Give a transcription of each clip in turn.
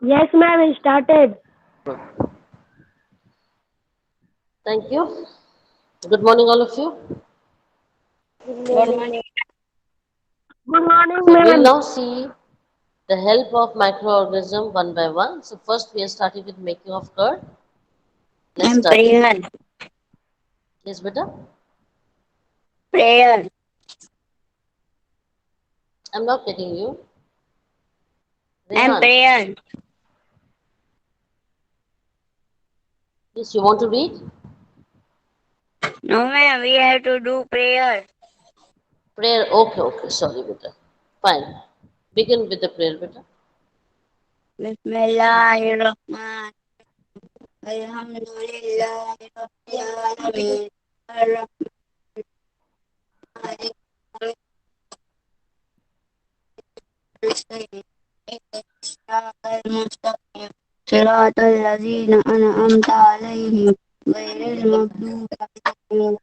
Yes, ma'am, it started. Good. Thank you. Good morning, all of you. Good morning, ma'am. Good morning, So we'll ma'am. now see the help of microorganism one by one. So first we are starting with making of curd. Let's And start. prayer, Yes, beta. prayer, I'm not getting you. and Rehan. prayer. Yes, you want to read? No, ma'am, we have to do prayer. Prayer. Okay, okay. Sorry, beta. Fine. Begin with the prayer, beta. Bismillahirrahmanirrahim. Alhamdulillahi Rabbil Alamin. Ar-Rahmanir Rahim. Ihdinas mustaqim. Siratal ladzina an'amta alaihim. Ghairil maghdubi alaihim.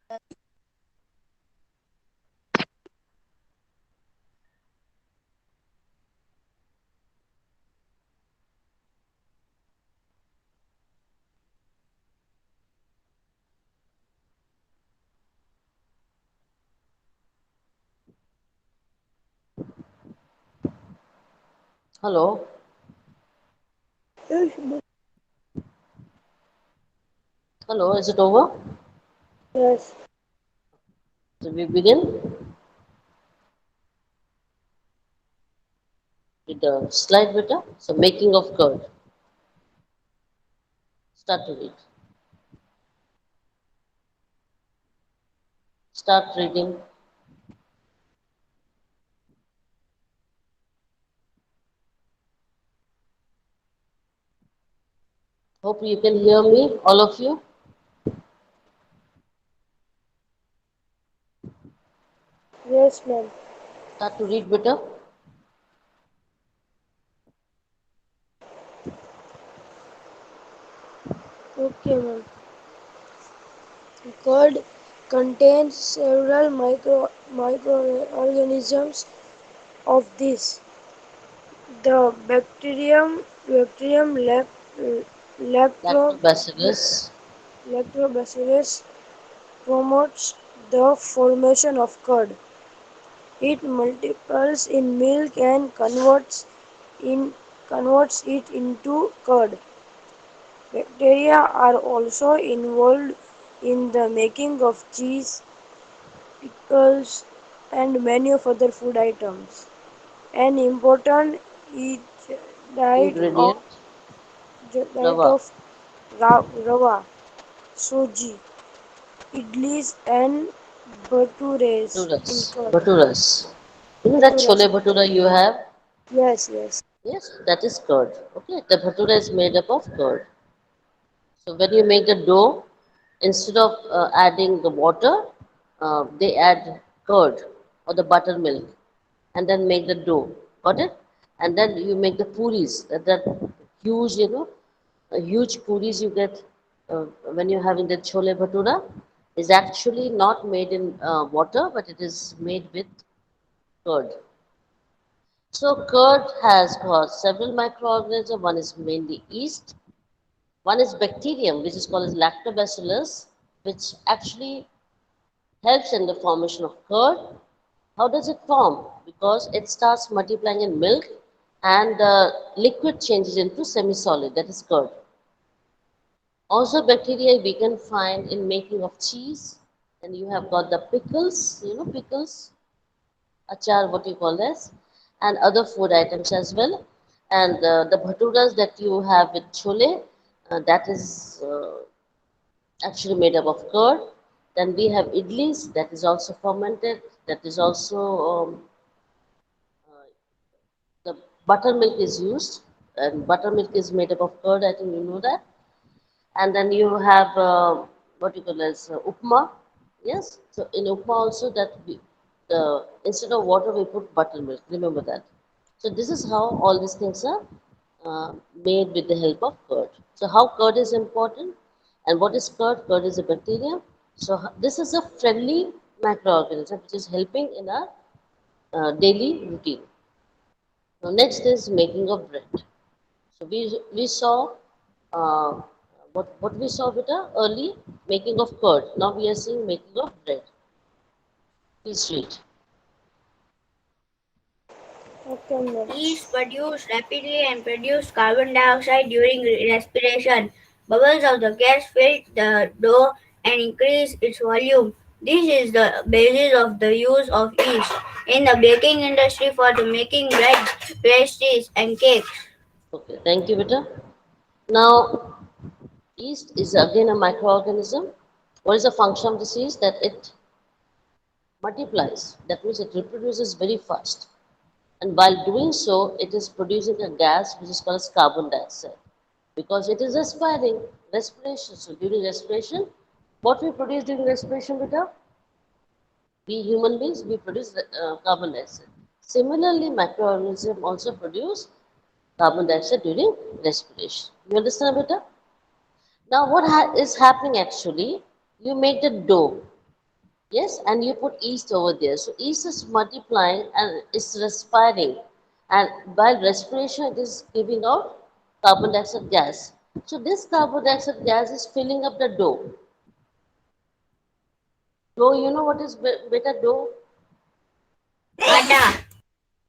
Hello. Hello. Is it over? Yes. So we begin with the slide, beta. So making of curd. Start to read. Start reading. Hope you can hear me, all of you. Yes, ma'am. Start to read, beta. Okay, ma'am. Curd contains several microorganisms of this. The bacterium lacto, Lactobacillus. lactobacillus promotes the formation of curd. It multiplies in milk and in converts it into curd. Bacteria are also involved in the making of cheese, pickles, and many of other food items. An important is diet of Ingredient. diet Rava. of rava, soji, idlis, and bhatures in Bhaturas. curd. Bhaturas. You know that Bhaturas. chole bhatura you have? Yes, yes. Yes, that is curd. Okay, the bhatura is made up of curd. So when you make the dough, instead of adding the water, they add curd or the buttermilk and then make the dough. Got it? And then you make the puris. That huge, huge puris you get when you're having the chole bhatura is actually not made in water, but it is made with curd. So curd has got several microorganisms. One is mainly yeast. One is bacterium, which is called as lactobacillus, which actually helps in the formation of curd. How does it form? Because it starts multiplying in milk and the liquid changes into semi-solid, that is curd. Also bacteria we can find in making of cheese. And you have got the pickles, pickles, achar, what you call this, and other food items as well. And the bhaturas that you have with chole, that is actually made up of curd. Then we have idlis, that is also fermented, that is also the buttermilk is used, and buttermilk is made up of curd. I think you know that. And then you have what you call as upma. Yes, so in upma also that the instead of water we put buttermilk. Remember that. So this is how all these things are made with the help of curd. So how curd is important, and what is curd? Curd is a bacteria. So this is a friendly microorganism which is helping in our daily routine. Now next is making of bread. So we saw uh, what we saw beta early making of curd. Now we are seeing making of bread. Please read. Okay, ma'am. Yeast produce rapidly and produce carbon dioxide during respiration. Bubbles of the gas fill the dough and increase its volume. This is the basis of the use of yeast in the baking industry for the making bread, pastries, and cakes. Okay, thank you, beta. Now yeast is again a microorganism. What is the function of this yeast? That it multiplies. That means it reproduces very fast. And while doing so, it is producing a gas which is called as carbon dioxide because it is respiration. So during respiration, what we produce during respiration, beta? We human beings, we produce carbon dioxide. Similarly, microorganisms also produce carbon dioxide during respiration. You understand, beta? Now, what is happening actually? You make the dough. Yes, and you put yeast over there. So yeast is multiplying and it's respiring. And while respiration, it is giving out carbon dioxide gas. So this carbon dioxide gas is filling up the dough. Dough, you know what is beta dough? Atta.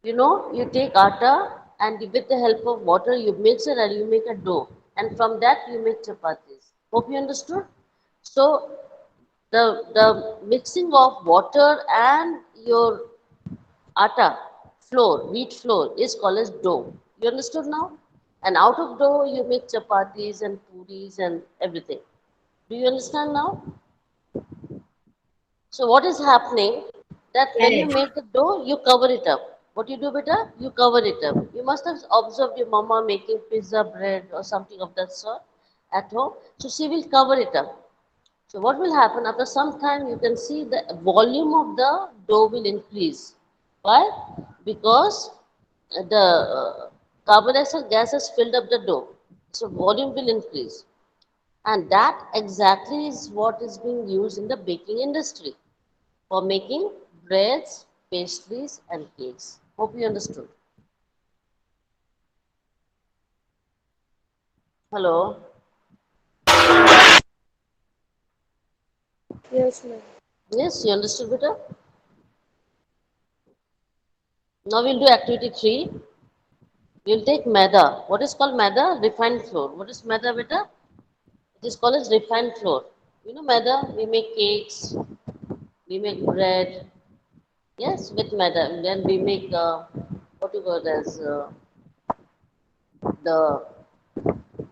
You take atta and with the help of water, you mix it and you make a dough. And from that, you make chapatis. Hope you understood? So the mixing of water and your atta, flour, wheat flour is called as dough. You understood now? And out of dough, you make chapatis and puris and everything. Do you understand now? So what is happening? That when you Yes. make the dough, you cover it up. What you do, beta? You cover it up. You must have observed your mama making pizza bread or something of that sort at home. So she will cover it up. So what will happen after some time you can see the volume of the dough will increase. Why? Because the carbon dioxide gas has filled up the dough. So volume will increase. And that exactly is what is being used in the baking industry for making breads, pastries and cakes. Hope you understood. Hello. Yes, ma'am. Yes, you understood better? Now we'll do activity 3. We'll take maida. What is called maida? Refined flour. What is maida, beta? It is called as refined flour. You know maida, we make cakes, we make bread. Yes, with maida. And then we make what you call it as the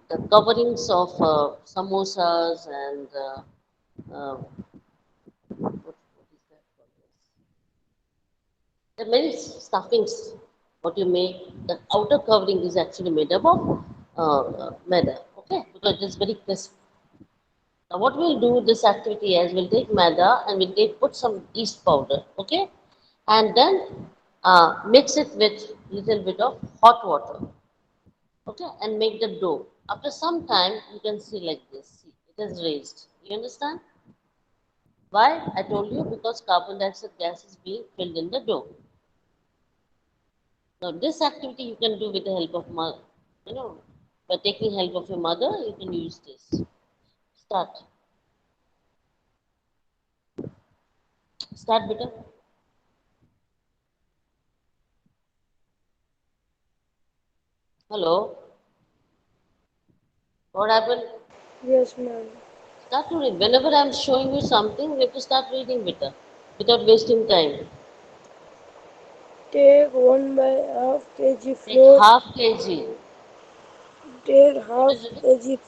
the coverings of samosas and what is that called? There are many stuffings. What you make, the outer covering is actually made up of maida. Okay, because it is very crisp. Now what we'll do this activity is we'll take maida and we'll put some yeast powder, okay, and then mix it with little bit of hot water, okay, and make the dough. After some time, you can see like this. See, it is raised. You understand? Why? I told you because carbon dioxide gas is being filled in the dough. Now this activity you can do with the help of you know, by taking help of your mother, you can use this. Start. Start, beta. Hello. What happened? Yes, ma'am. Start to read. Whenever I'm showing you something, you have to start reading, beta, without wasting time. Take 1/2 kg Take flour. half kg. Take What half is it? kg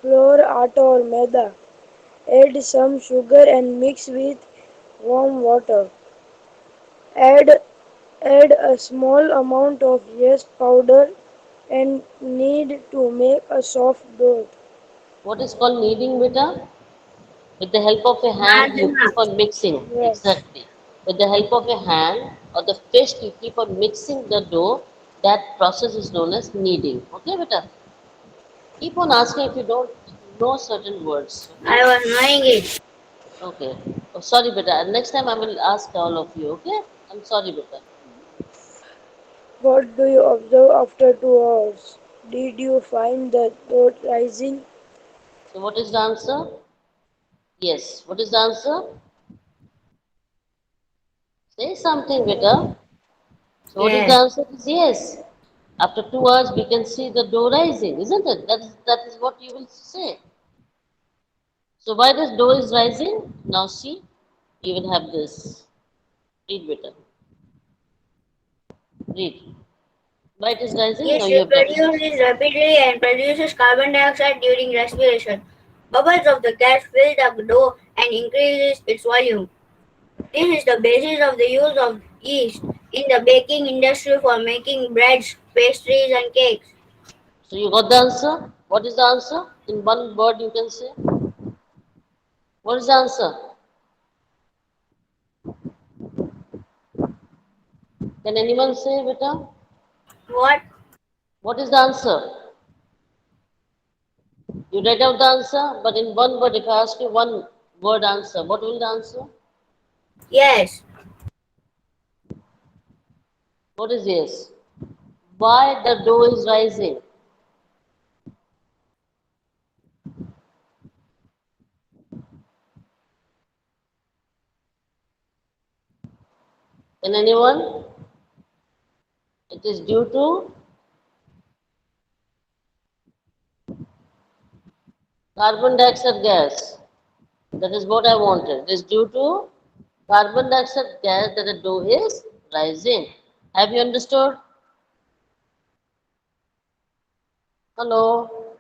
flour, atta or maida. Add some sugar and mix with warm water. Add add a small amount of yeast powder and knead to make a soft dough. What is called kneading, beta? With the help of a hand, you Madna. keep on mixing. Yes. Exactly. With the help of a hand or the fist, you keep on mixing the dough. That process is known as kneading. Okay, beta? Keep on asking if you don't know certain words. Okay? I was knowing it. Okay. Oh, sorry, beta. Next time I will ask all of you. Okay? I'm sorry, beta. What do you observe after 2 hours? Did you find the thought rising? So what is the answer? Yes. What is the answer? Say something, beta. So what is the Yes. answer? Is yes. After 2 hours, we can see the dough rising, isn't it? That is what you will say. So why this dough is rising? Now see, you will have this. Read, beta. Read. Why it is rising? Now Yeast you have got it. reproduces rapidly and produces carbon dioxide during respiration. Bubbles of the gas fill the dough and increases its volume. This is the basis of the use of yeast in the baking industry for making breads, pastries, and cakes. So you got the answer? What is the answer? In one word you can say. What is the answer? Can anyone say, beta? What? What is the answer? You write out the answer, but in one word, if I ask you one word answer, what will the answer? Yes. What is yes? Why the dough is rising? Can anyone? It is due to carbon dioxide gas. That is what I wanted. It is due to carbon dioxide gas that the dough is rising. Have you understood? Hello?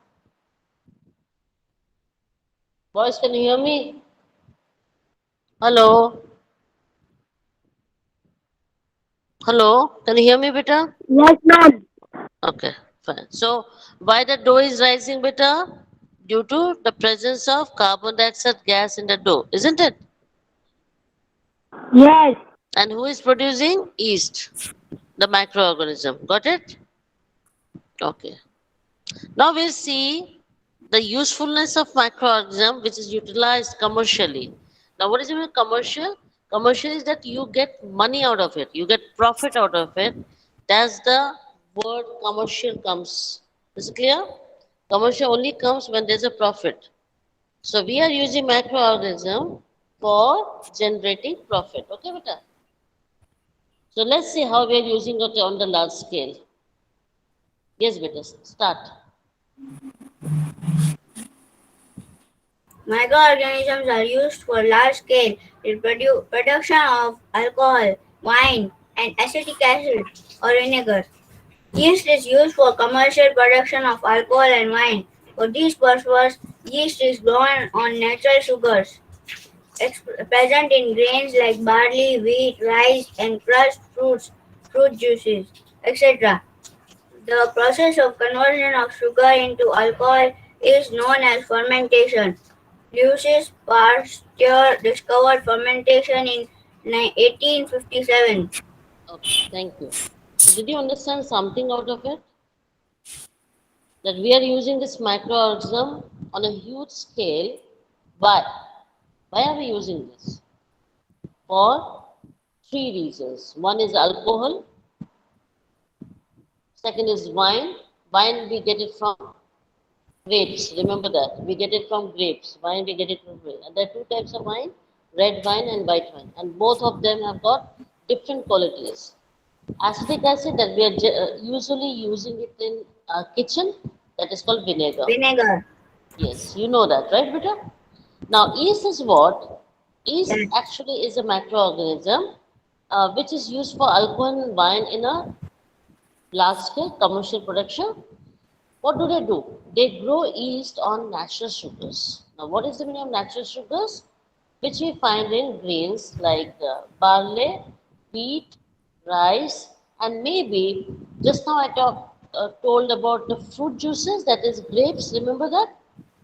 Boys, can you hear me? Hello? Hello? Can you hear me, beta? Yes, ma'am. Okay, fine. So, why the dough is rising, beta? Due to the presence of carbon dioxide gas in the dough, isn't it? Yes. And who is producing? Yeast, the microorganism. Got it? Okay. Now we'll see the usefulness of microorganism which is utilized commercially. Now what is even commercial? Commercial is that you get money out of it, you get profit out of it. That's the word commercial comes. Is it clear? Commercial only comes when there's a profit. So we are using microorganism for generating profit. Okay, beta? So let's see how we are using it on the large scale. Yes, beta, start. Microorganisms are used for large-scale production of alcohol, wine, and acetic acid or vinegar. Yeast is used for commercial production of alcohol and wine. For these purposes, yeast is grown on natural sugars present in grains like barley, wheat, rice, and crushed fruits, fruit juices, etc. The process of conversion of sugar into alcohol is known as fermentation. Louis Pasteur discovered fermentation in 1857. Okay, thank you. So did you understand something out of it? That we are using this microorganism on a huge scale. Why? Why are we using this? For three reasons. One is alcohol, second is wine. Wine we get it from grapes. Remember that. We get it from grapes. Wine we get it from grapes. And there are two types of wine, red wine and white wine. And both of them have got different qualities. Acetic acid that we are usually using it in our kitchen, that is called vinegar. Vinegar. Yes, you know that, right, Beta? Now, yeast is what? Yeast Yes. actually is a microorganism which is used for alcohol and wine in a large scale commercial production. What do? They grow yeast on natural sugars. Now, what is the meaning of natural sugars? Which we find in grains like barley, wheat, rice, and maybe just now told about the fruit juices, that is grapes. Remember that?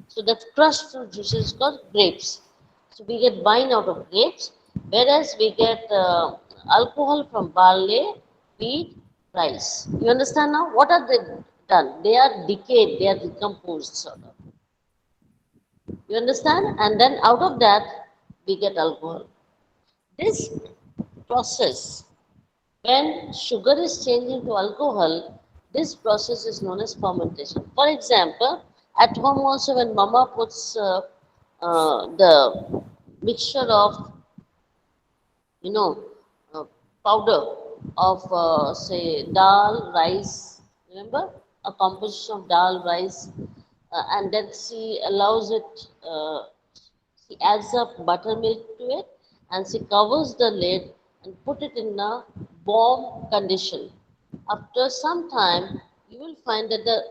So that crushed fruit juice is called grapes. So we get wine out of grapes, whereas we get alcohol from barley, wheat, rice. You understand now? What are they done? They are decayed, they are decomposed sort of. You understand? And then out of that we get alcohol. This process, when sugar is changed into alcohol, This process is known as fermentation. For example, at home also when mama puts the mixture of, you know, uh, powder of say dal, rice, remember a composition of dal, rice, and then she allows it, she adds up buttermilk to it and she covers the lid and put it in a warm condition. After some time, you will find that the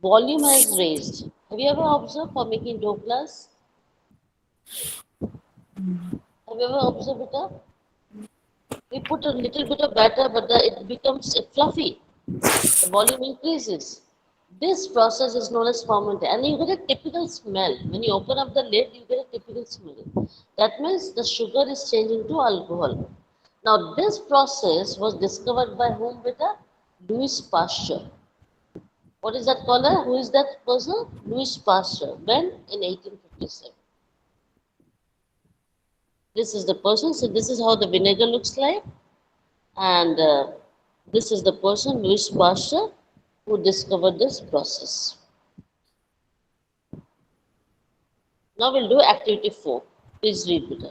volume has raised. Have you ever observed for making doklas? Have you ever observed it? We put a little bit of batter, but it becomes fluffy. The volume increases. This process is known as fermentation, and you get a typical smell. When you open up the lid, you get a typical smell. That means the sugar is changing to alcohol. Now, this process was discovered by whom, beta? Louis Pasteur. What is that caller? Who is that person? Louis Pasteur. When? In 1857. This is the person. So, this is how the vinegar looks like. And this is the person, Louis Pasteur, who discovered this process. Now we'll do activity 4. Please read, Peter.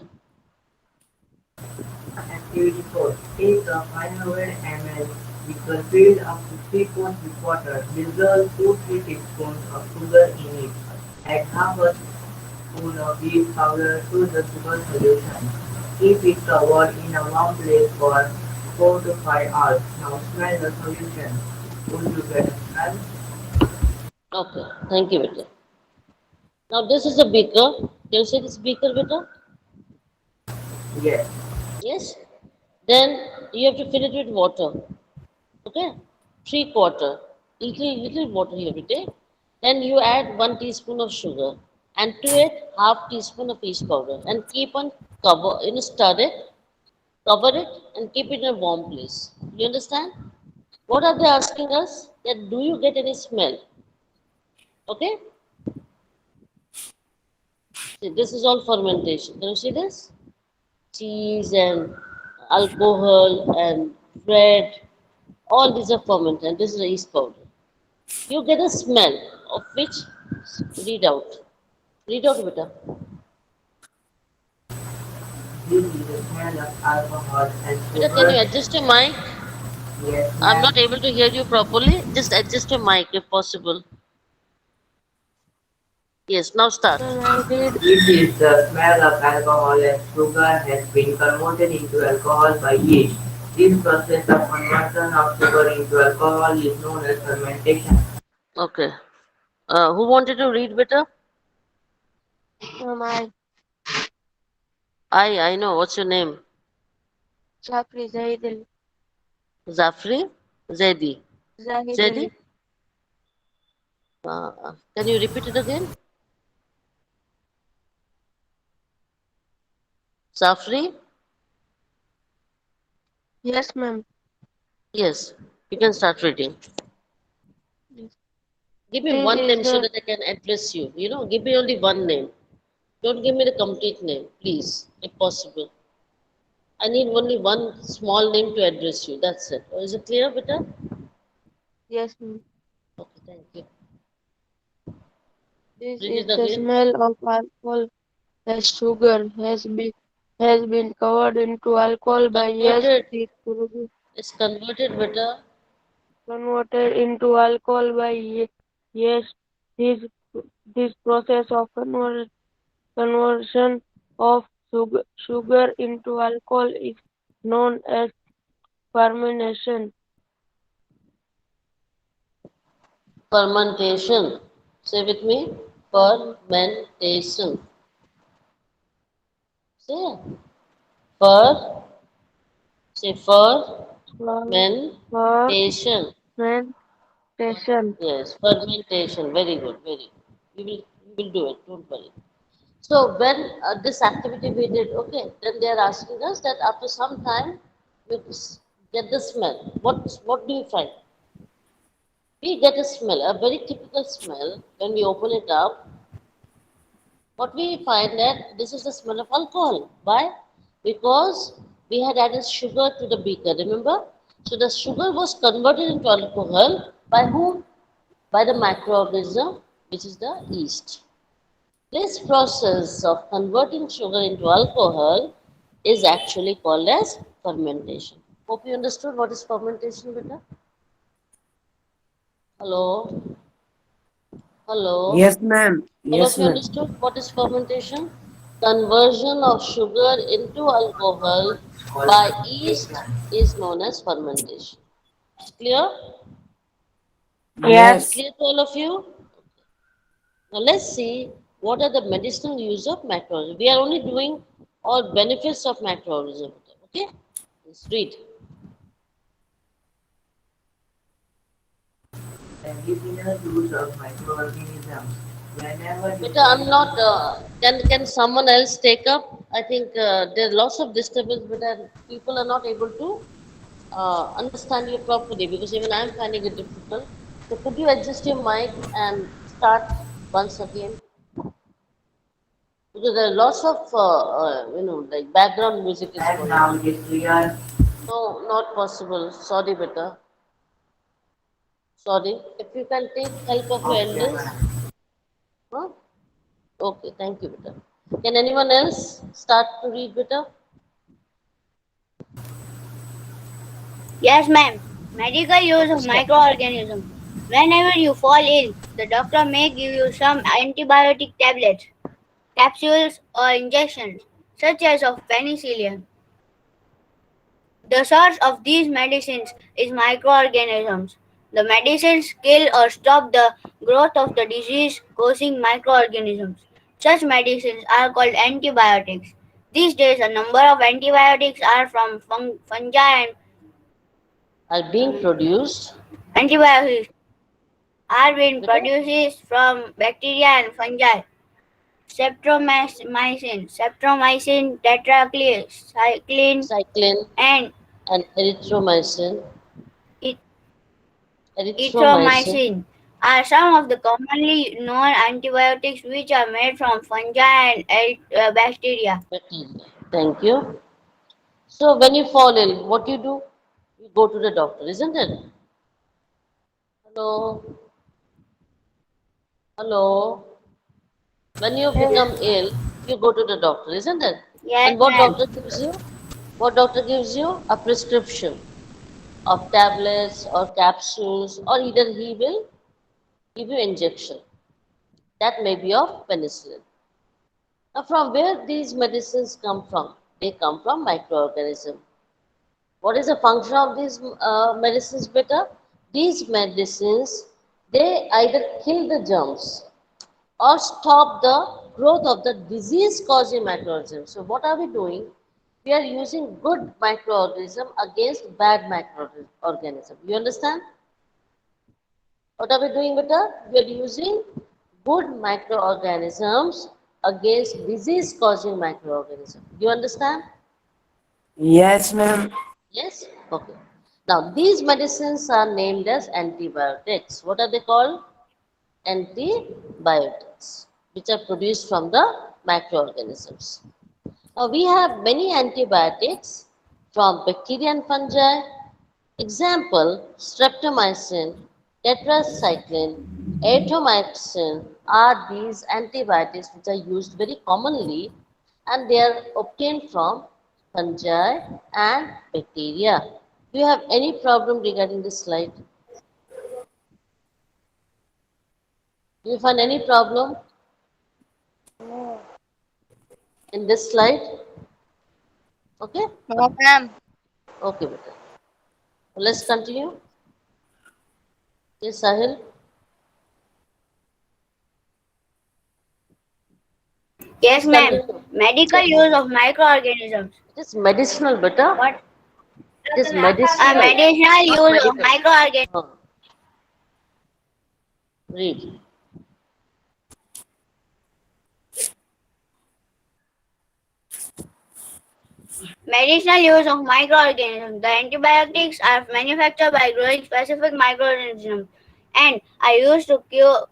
Activity 4. Take a 500 ml beaker filled up to 3 quarts with water. Dissolve 2-3 teaspoons of sugar in it. Add half a spoon of yeast powder to the sugar solution. Keep it covered in a warm place for 4 to 5 hours. Now smell the solution. Would you get a smell? Okay, thank you, Peter. Now this is a beaker. Can you see this beaker, Peter? Yes. Yes? Then you have to fill it with water. Okay? 3/4. Little water you have to take. Then you add 1 teaspoon of sugar and to it half teaspoon of yeast powder and keep on stir it, cover it and keep it in a warm place. You understand? What are they asking us? That do you get any smell? Okay? See, this is all fermentation. Can you see this? Cheese and alcohol and bread, all these are fermented. This is a yeast powder. You get a smell of which read out. Read out, beta. This is the smell of alcohol and Beta, can you sugar. adjust your mic? Yes, I'm ma'am. not able to hear you properly. Just adjust your mic if possible. Yes, now start. Can I read? This is the smell of alcohol and sugar has been converted into alcohol by yeast. This process of conversion of sugar into alcohol is known as fermentation. Okay. Who wanted to read, beta? I I know. What's your name? Shafri Zahid Zafri? Zedi. Zahid Zedi? Ali. Can you repeat it again? Zafri? Yes, ma'am. Yes. You can start reading. Yes. Give me This one is name so the that I can address you. Give me only one name. Don't give me the complete name, please, if possible. I need only one small name to address you. That's it. Is it clear, beta? yes, ma'am. Okay, thank you. This Read is it the again. smell of alcohol as sugar has been covered into alcohol by yeast. Converted. This process It's converted, beta. converted into alcohol by yeast. This this process of conversion of sugar into alcohol is known as fermentation. Fermentation. Say with me. Fermentation. Fermentation. Say. Fer. Say fermentation. Fermentation. Yes, fermentation. Very good. Very good. We will do it. Don't worry. So when this activity we did, okay, then they are asking us that after some time we get the smell. What do you find? We get a smell, a very typical smell when we open it up. What we find that this is the smell of alcohol. Why? Because we had added sugar to the beaker. Remember? So the sugar was converted into alcohol by whom? By the microorganism, which is the yeast. This process of converting sugar into alcohol is actually called as fermentation. Hope you understood what is fermentation, beta. Hello, hello. Yes, ma'am. All of Yes, you ma'am. understood what is fermentation? Conversion of sugar into alcohol called by yeast fermentation. is known as fermentation. It's clear? It's Yes. Yes. clear to all of you? Now let's see what are the medicinal use of macroorganisms. We are only doing all benefits of macroorganisms. Okay? Let's read. Medicinal use of microorganisms. Whenever Beta, you I'm not. Can someone else take up? I think there's lots of disturbance, but people are not able to understand you properly because even I'm finding it difficult. So could you adjust your mic and start once again? Because there are lots of like background music is and going now on. it is clear. No, not possible. Sorry, beta. Sorry. If you can take help of your Okay, elders. ma'am. Huh? Okay, thank you, beta. Can anyone else start to read, beta? Yes, ma'am. Medical use Okay, of start. microorganisms. Whenever you fall ill, the doctor may give you some antibiotic tablets, capsules, or injections, such as of penicillin. The source of these medicines is microorganisms. The medicines kill or stop the growth of the disease causing microorganisms. Such medicines are called antibiotics. These days, a number of antibiotics are from fungi and Are being produced. antibiotics are being Beta? produced from bacteria and fungi. Streptomycin, tetracycline, Cyclin and and erythromycin. e- Erythromycin. erythromycin are some of the commonly known antibiotics which are made from fungi and bacteria. Bacteria. Thank you. So when you fall ill, what do? You go to the doctor, isn't it? Hello, hello. When you become ill, you go to the doctor, isn't it? Yes, And what ma'am. doctor gives you? What doctor gives you? A prescription of tablets or capsules, or either he will give you injection. That may be of penicillin. Now, from where these medicines come from? They come from microorganisms. What is the function of these medicines, beta? These medicines, they either kill the germs or stop the growth of the disease causing microorganisms. So what are we doing? We are using good microorganism against bad microorganism. You understand? What are we doing, beta? We are using good microorganisms against disease causing microorganism. You understand? Yes, ma'am. Yes? Okay. Now, these medicines are named as antibiotics. What are they called? Antibiotics, which are produced from the microorganisms. Now, we have many antibiotics from bacteria and fungi. Example, streptomycin, tetracycline, erythromycin are these antibiotics which are used very commonly and they are obtained from fungi and bacteria. Do you have any problem regarding this slide? Do you find any problem in this slide? Okay? No, ma'am. Okay, better. Let's continue. Yes, Sahil. Yes, Please ma'am. continue. Medical Yes. use of microorganisms. It is medicinal, better. What? It is A medicinal, medicinal not use of medical. microorganisms. Huh. Read. Medicinal use of microorganisms. The antibiotics are manufactured by growing specific microorganisms and are used to cure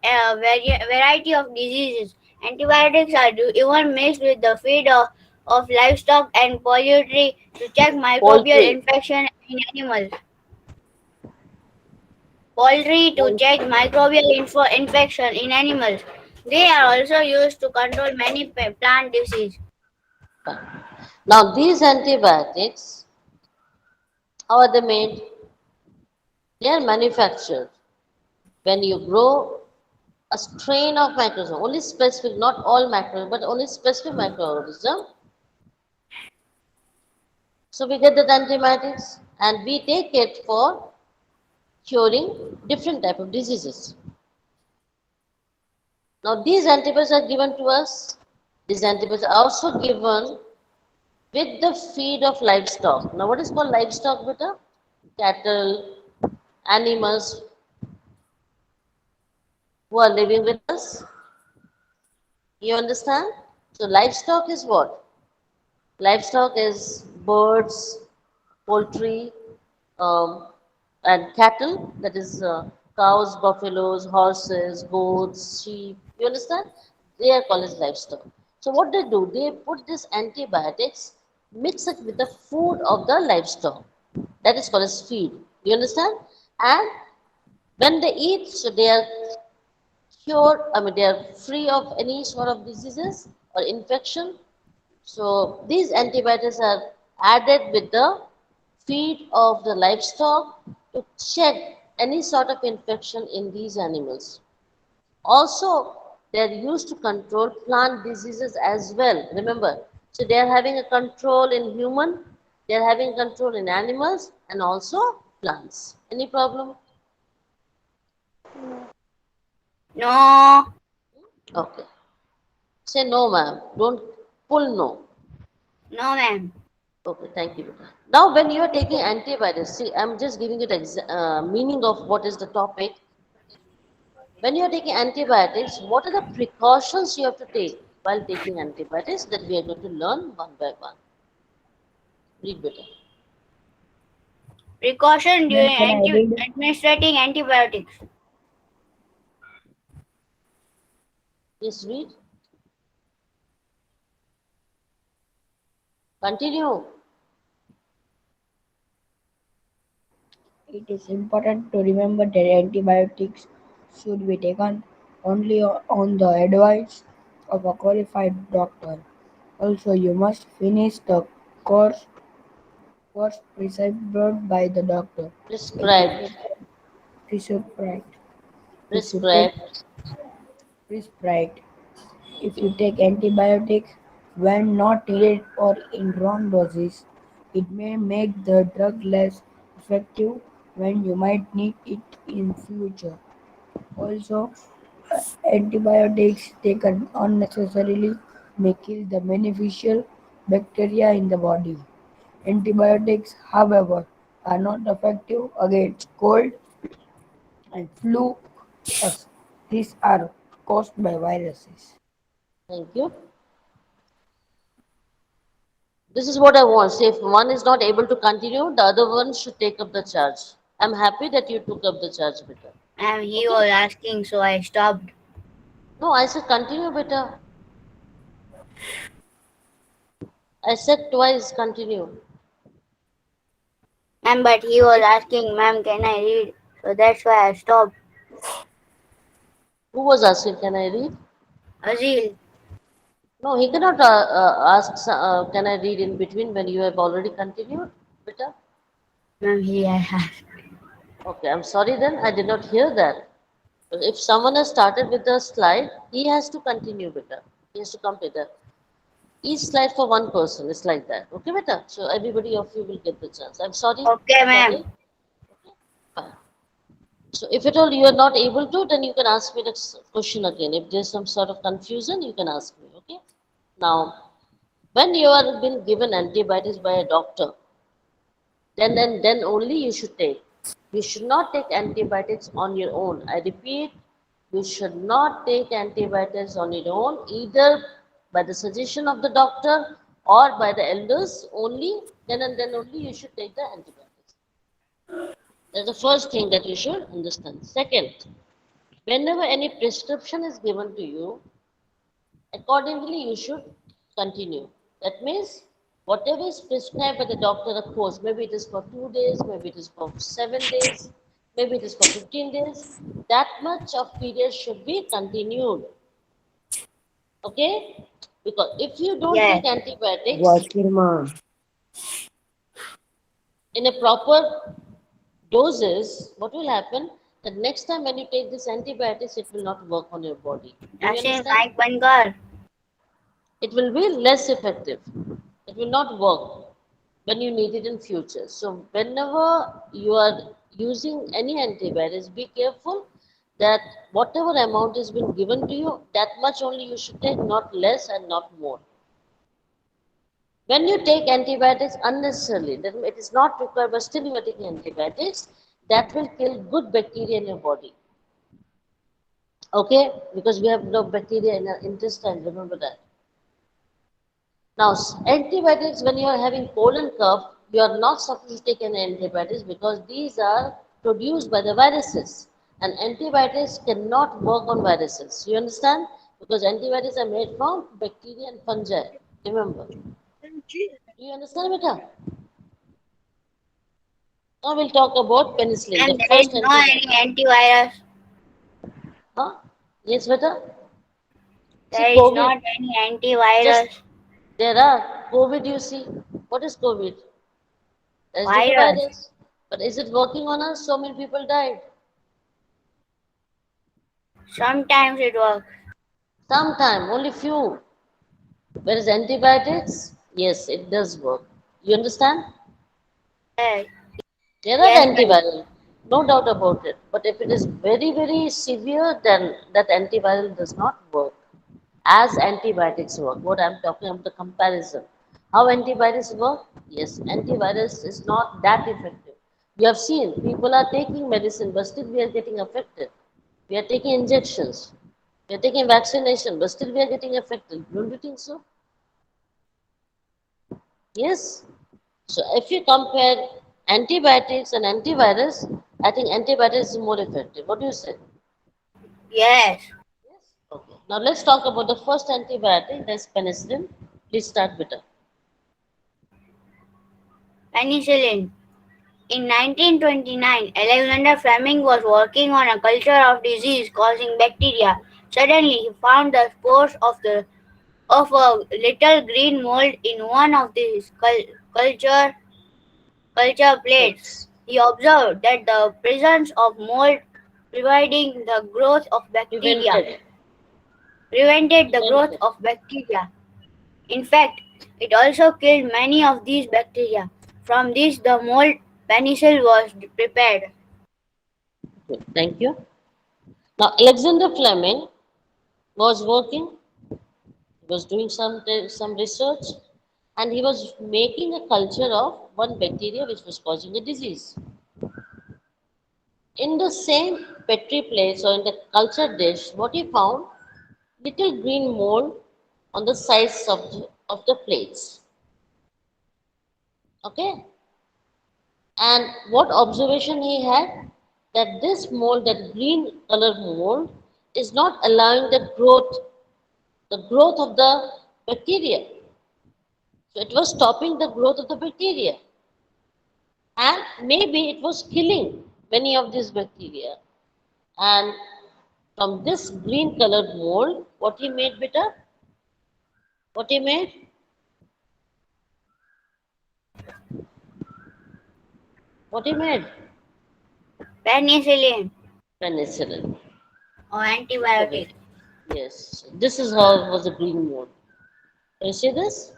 a variety of diseases. Antibiotics are even mixed with the feed of livestock and poultry to check microbial Poultry. infection in animals. Poultry to check Poultry. microbial infection in animals. They are Okay. also used to control many plant disease. Fine. Now these antibiotics, how are they made? They are manufactured when you grow a strain of microorganism, only specific, not all macro, but only specific microorganism. So we get that antibiotics and we take it for curing different type of diseases. Now these antibiotics are given to us. These antibiotics are also given with the feed of livestock. Now what is called livestock, beta? Cattle, animals who are living with us. You understand? So livestock is what? Livestock is birds, poultry, um, and cattle, that is cows, buffaloes, horses, goats, sheep. You understand? They are called as livestock. So what they do, they put this antibiotics, mix it with the food of the livestock. That is called as feed. You understand? And when they eat, so they are cured, I mean, they are free of any sort of diseases or infection. So these antibiotics are added with the feed of the livestock to check any sort of infection in these animals. Also, they are used to control plant diseases as well. Remember, so they are having a control in human, they are having control in animals and also plants. Any problem? No, Okay. Say no, ma'am. Don't pull no. no, ma'am. Okay, thank you. Now, when you are taking antibiotics, see, I'm just giving you the meaning of what is the topic. When you are taking antibiotics, what are the precautions you have to take while taking antibiotics that we are going to learn one by one? Read better. Precaution Ma'am, during can I read? administrating antibiotics. Yes, read. Continue. It is important to remember that antibiotics should be taken only on the advice of a qualified doctor. Also, you must finish the course, course prescribed by the doctor. If you Prescribed. take prescribed, if you take Prescribed. prescribed, if you take antibiotics when not needed or in wrong doses, it may make the drug less effective when you might need it in future. Also, antibiotics taken unnecessarily may kill the beneficial bacteria in the body. Antibiotics, however, are not effective against cold and flu as these are caused by viruses. Thank you. This is what I want. Say if one is not able to continue, the other one should take up the charge. I'm happy that you took up the charge, better. And he Okay? was asking, so I stopped. No, I said continue, better. I said twice continue. Ma'am, but he was asking, ma'am, can I read? So that's why I stopped. Who was asking, can I read? Azil, No, he cannot ask, can I read in between when you have already continued, better? ma'am, he asked. Okay, I'm sorry then, I did not hear that. If someone has started with the slide, he has to continue, better. He has to complete that. Each slide for one person, it's like that. Okay, better? So everybody of you will get the chance. I'm sorry, Okay, sorry. ma'am. Fine. So if at all you are not able to, then you can ask me the question again. If there's some sort of confusion, you can ask me. Okay. Now, when you are been given antibiotics by a doctor, then only you should take. You should not take antibiotics on your own. I repeat, you should not take antibiotics on your own, either by the suggestion of the doctor or by the elders only. Then and then only you should take the antibiotics. That's the first thing that you should understand. Second, whenever any prescription is given to you, accordingly you should continue. That means whatever is prescribed by the doctor, of course, maybe it is for 2 days, maybe it is for 7 days, maybe it is for 15 days, that much of period should be continued. Okay? Because if you don't Yes. take antibiotics Watch your mom. in a proper doses, what will happen? The next time when you take this antibiotics, it will not work on your body. Do you Asin understand? mic बंद कर. It will be less effective. It will not work when you need it in future. So whenever you are using any antibiotics, be careful that whatever amount has been given to you, that much only you should take, not less and not more. When you take antibiotics unnecessarily, then it is not required, but still you are taking antibiotics, that will kill good bacteria in your body. Okay? Because we have no bacteria in our intestine, remember that. Now, antibiotics, when you are having cold and cough, you are not supposed to take any antibiotics because these are produced by the viruses. And antibiotics cannot work on viruses. You understand? Because antibiotics are made from bacteria and fungi. Remember. Do you understand, beta? Now we'll talk about penicillin, And the there is first no any antibiotic. antivirus. Huh? Yes, beta? See, There is not COVID, any just antivirus. there are COVID, you see. What is COVID? That is just a Virus. virus. But is it working on us? So many people died. Sometimes it works. Sometime, only few. Whereas antibiotics, yes, it does work. You understand? Yes. There are Yes, ma'am. antiviral, no doubt about it. But if it is very, very severe, then that antiviral does not work as antibiotics work. What I'm talking about the comparison. How antibiotics work? Yes, antivirus is not that effective. You have seen people are taking medicine, but still we are getting affected. We are taking injections. We are taking vaccination, but still we are getting affected. Don't you think so? Yes. So if you compare antibiotics and antivirus, I think antibiotics is more effective. What do you say? Yes. Yes. Okay. Now let's talk about the first antibiotic, that's penicillin. Please start with it. Penicillin. In 1929, Alexander Fleming was working on a culture of disease causing bacteria. Suddenly, he found the spores of a little green mold in one of these culture plates. Plates. He observed that the presence of mold preventing the growth of bacteria Prevented. prevented the growth Prevented. of bacteria. In fact, it also killed many of these bacteria. From this, the mold penicillin was prepared. Good. Thank you. Now Alexander Fleming was working, he was doing some research, and he was making a culture of one bacteria which was causing a disease. In the same petri plates or in the culture dish, what he found, little green mold on the sides of the plates. Okay? And what observation he had? That this mold, that green color mold, is not allowing the growth of the bacteria. So it was stopping the growth of the bacteria. And maybe it was killing many of these bacteria. And from this green colored mold, what he made, beta? What he made? What he made? Penicillin Penicillin. or Okay. antibiotic. Yes. This is how it was a green mold. Can you see this?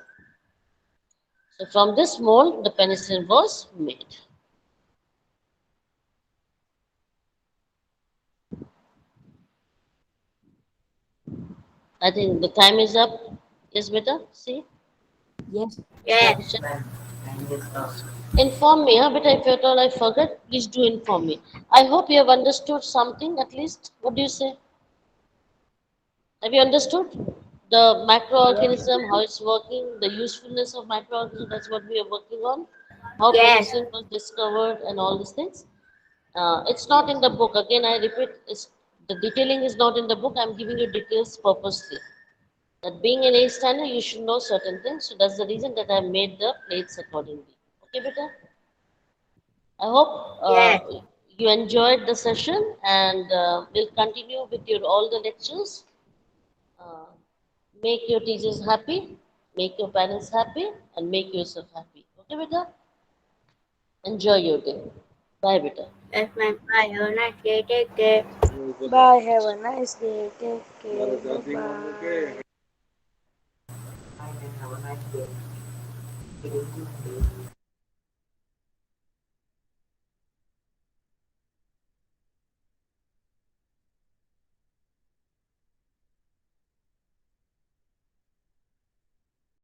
So from this mold, the penicillin was made. I think the time is up. Yes, beta. See? Yes. Yes. Question. Ma'am, and this Inform me, huh, beta. If at all I forget, please do inform me. I hope you have understood something at least. What do you say? Have you understood the microorganism, how it's working, the usefulness of microorganism? That's what we are working on. How Yes. penicillin was discovered and all these things. It's not in the book. Again, I repeat, the detailing is not in the book. I'm giving you details purposely. That being an A standard, you should know certain things. So that's the reason that I made the plates accordingly. Okay, beta? I hope Yes, you enjoyed the session and we'll continue with your all the lectures. Uh, make your teachers happy, make your parents happy, and make yourself happy. Okay, beta? Enjoy your day. Bye, beta. yes, ma'am. Bye. Have a nice day. Take care. Bye. Have a nice day. Take care. Bye. Bye and have a nice day. It is good day.